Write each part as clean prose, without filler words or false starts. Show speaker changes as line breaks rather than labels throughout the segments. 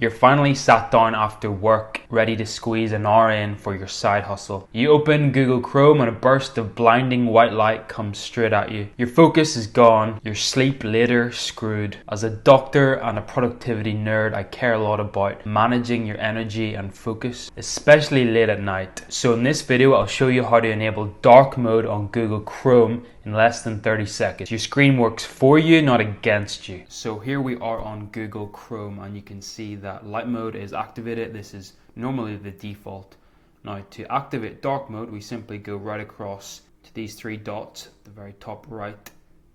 You're finally sat down after work, ready to squeeze an hour in for your side hustle. You open Google Chrome and a burst of blinding white light comes straight at you. Your focus is gone, your sleep later screwed. As a doctor and a productivity nerd, I care a lot about managing your energy and focus, especially late at night. So in this video, I'll show you how to enable dark mode on Google Chrome in less than 30 seconds. Your screen works for you, not against you. So here we are on Google Chrome and you can see that light mode is activated. This is normally the default. Now to activate dark mode, we simply go right across to these three dots at the very top right.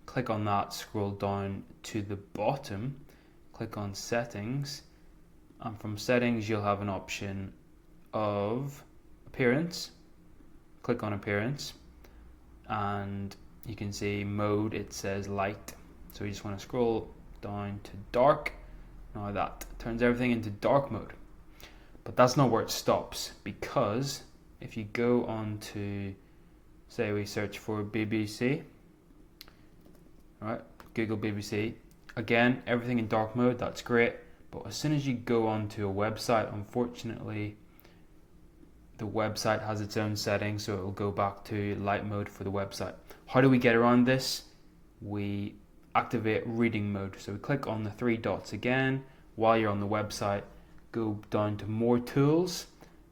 Click on that, scroll down to the bottom, click on settings, and from settings you'll have an option of appearance. Click on appearance and you can see mode, it says light. So you just want to scroll down to dark. Now that turns everything into dark mode. But that's not where it stops, because if you go on to, say we search for BBC, right, Google BBC, again, everything in dark mode, that's great. But as soon as you go onto a website, unfortunately, the website has its own settings, so it will go back to light mode for the website. How do we get around this? We activate reading mode. So we click on the three dots again while you're on the website, go down to more tools,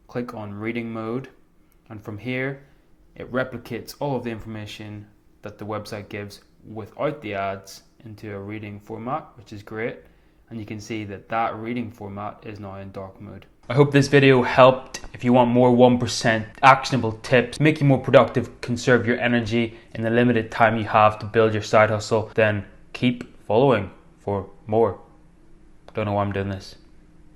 click on reading mode, and from here it replicates all of the information that the website gives without the ads into a reading format, which is great. And you can see that that reading format is now in dark mode. I hope this video helped. If you want more 1% actionable tips, make you more productive, conserve your energy in the limited time you have to build your side hustle, then keep following for more. Don't know why I'm doing this.